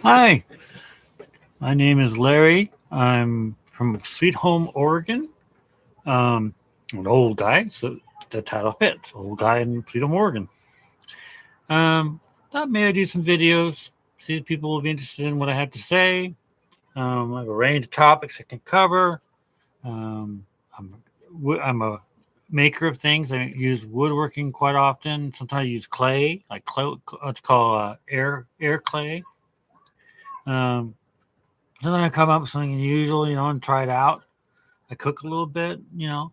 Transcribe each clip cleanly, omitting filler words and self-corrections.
Hi, my name is Larry. I'm from Sweet Home, Oregon. I'm an old guy, so the title fits. Old guy in Sweet Home, Oregon. Thought maybe I'd do some videos, see if people will be interested in what I have to say. I have a range of topics I can cover. Um, I'm a maker of things. I use woodworking quite often. Sometimes I use clay, like clay, what's called air clay. Um, Sometimes I come up with something unusual, and try it out. I cook a little bit. I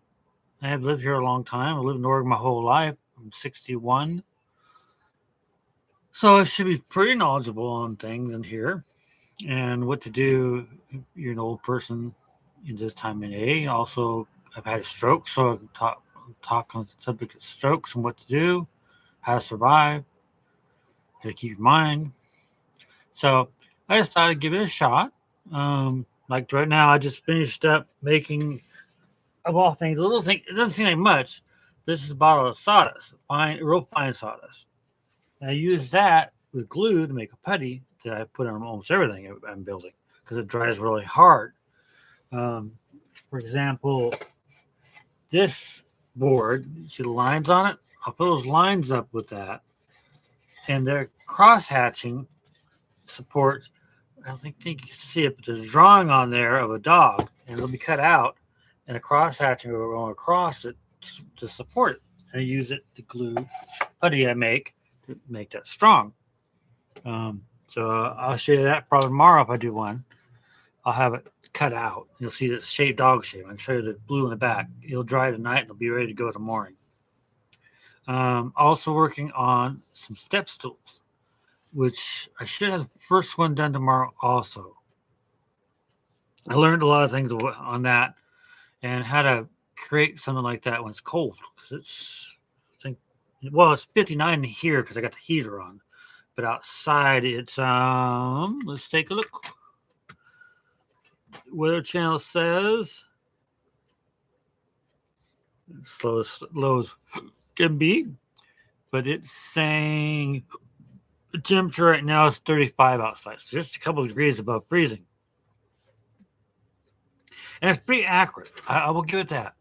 have lived here a long time. I lived in Oregon my whole life. I'm 61. So I should be pretty knowledgeable on things in here and what to do if you're an old person in this time of day. Also, I've had a stroke, so I can talk on the subject of strokes and what to do, how to survive, how to keep your mind. So I just thought I'd give it a shot. Like right now, I just finished up making, of all things, a little thing. It doesn't seem like much. This is a bottle of sawdust, real fine sawdust. And I use that with glue to make a putty that I put on almost everything I'm building because it dries really hard. Um, for example, this board, see the lines on it? I'll put those lines up with that, and they're cross hatching supports. I don't think you can see it, but there's a drawing on there of a dog, and it'll be cut out, and a cross hatching will go across it to support it. And I use it to glue putty I make to make that strong. So I'll show you that probably tomorrow if I do one. I'll have it cut out. You'll see the shape, dog shape. I can show you the blue in the back. It'll dry tonight and it'll be ready to go tomorrow morning. Also working on some step stools, which I should have the first one done tomorrow also. I learned a lot of things on that and how to create something like that when it's cold because I think, well, it's 59 here because I got the heater on, but outside it's let's take a look. Weather channel says slow as low as can be, but it's saying the temperature right now is 35 outside, so just a couple of degrees above freezing, and it's pretty accurate. I will give it that.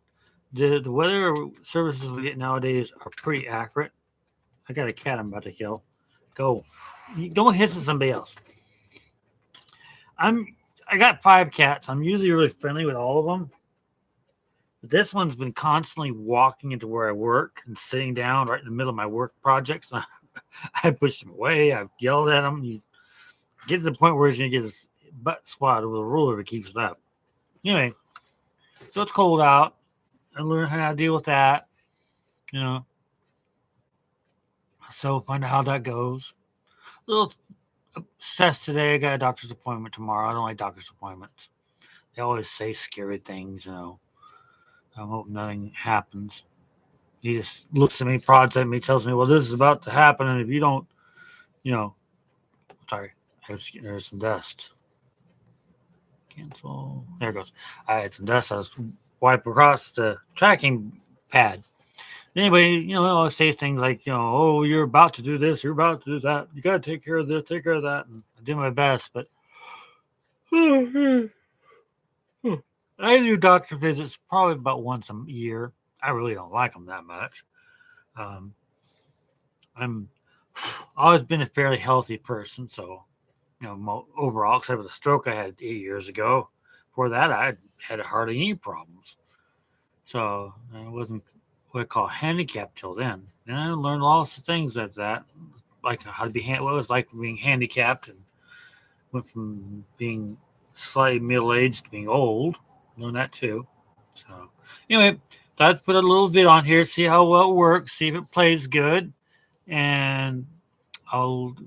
The weather services we get nowadays are pretty accurate. I got a cat I'm about to kill. Go. Don't hiss at somebody else. I'm. I got 5 cats. I'm usually really friendly with all of them. But this one's been constantly walking into where I work and sitting down right in the middle of my work projects. I pushed him away. I yelled at him. He's getting to the point where he's going to get his butt swatted with a ruler if he keeps it up. Anyway, so it's cold out. I learned how to deal with that. You know, so find out how that goes. A little stressed today. I got a doctor's appointment tomorrow. I don't like doctor's appointments. They always say scary things. I hope nothing happens. He just looks at me, prods at me, tells me, "Well, this is about to happen, and if you don't, you know, sorry, there's some dust. Cancel. There it goes. I had some dust. I was wipe across the tracking pad. Anyway, I always say things like, oh, you're about to do this, you're about to do that. You got to take care of this, take care of that. And I do my best, but I do doctor visits probably about once a year. I really don't like them that much. Um, I'm always been a fairly healthy person, so overall, except for the stroke I had 8 years ago. Before that, I had hardly any problems. So I wasn't what I call handicapped till then. And I learned lots of things like that, like how to be what it was like being handicapped, and went from being slightly middle aged to being old. Learned that too. So anyway, let's put a little bit on here, see how well it works, see if it plays good, and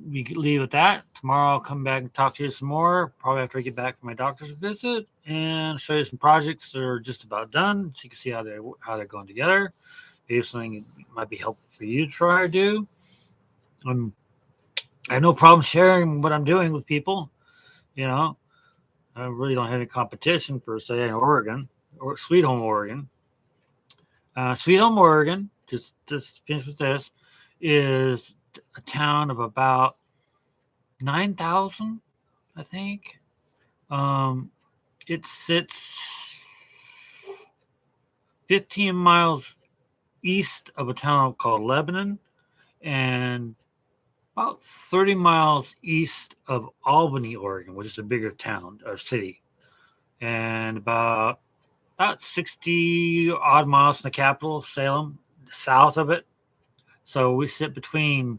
we leave at that. Tomorrow I'll come back and talk to you some more, probably after I get back from my doctor's visit, and show you some projects that are just about done so you can see how they're going together. Maybe something might be helpful for you to try or do. I have no problem sharing what I'm doing with people. You know, I really don't have any competition per se in Oregon or Sweet Home, Oregon. Sweet Home, Oregon, just finish with this, is a town of about 9,000. I think. It sits 15 miles east of a town called Lebanon and about 30 miles east of Albany, Oregon, which is a bigger town or city, and about 60 odd miles from the capital, Salem, south of it. So we sit between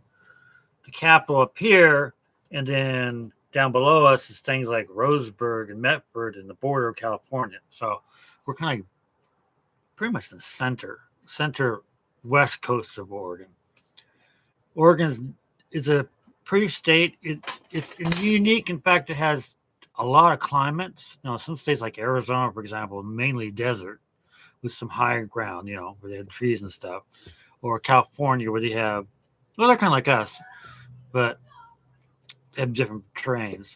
the capital up here, and then down below us is things like Roseburg and Medford and the border of California. So we're kind of pretty much the center west coast of Oregon. Oregon is a pretty state. It's unique. In fact, it has a lot of climates. Some states like Arizona, for example, mainly desert with some higher ground, where they have trees and stuff. Or California, where they have, well, they're kind of like us, but they have different terrains.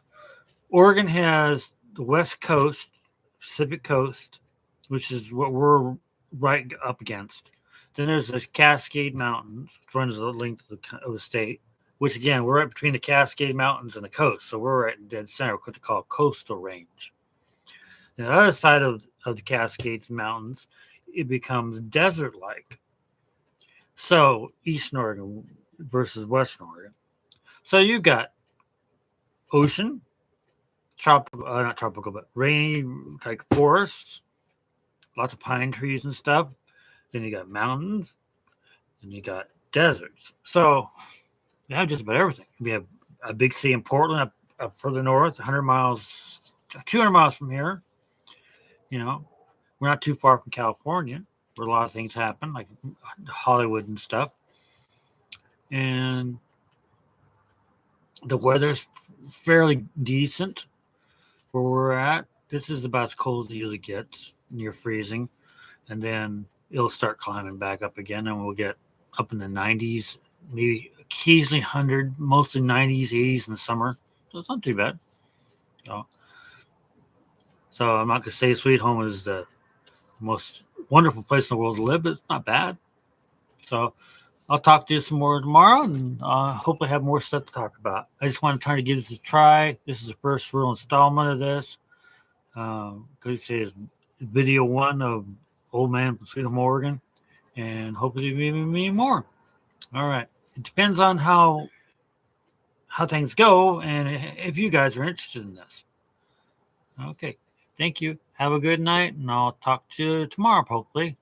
Oregon has the West Coast, Pacific Coast, which is what we're right up against. Then there's the Cascade Mountains, which runs the length of the state, which again, we're right between the Cascade Mountains and the coast. So we're right in dead center, what they call coastal range. And the other side of the Cascades Mountains, it becomes desert-like. So Eastern Oregon versus Western Oregon. So you've got ocean, not tropical, but rainy, like forests, lots of pine trees and stuff. Then you got mountains, and you got deserts. So you have just about everything. We have a big city in Portland up further north, 200 miles from here. We're not too far from California, where a lot of things happen, like Hollywood and stuff. And the weather's fairly decent where we're at. This is about as cold as it usually gets, near freezing. And then it'll start climbing back up again, and we'll get up in the 90s, maybe occasionally 100, mostly 90s, 80s in the summer. So it's not too bad. So I'm not going to say Sweet Home is the most wonderful place in the world to live, but it's not bad. So I'll talk to you some more tomorrow, and hopefully have more stuff to talk about. I just want to try to give this a try. This is the first real installment of this. It's video 1 of Old Man from Sweet Home, Oregon, and hopefully maybe more. All right. It depends on how things go and if you guys are interested in this. Okay. Thank you. Have a good night, and I'll talk to you tomorrow, hopefully.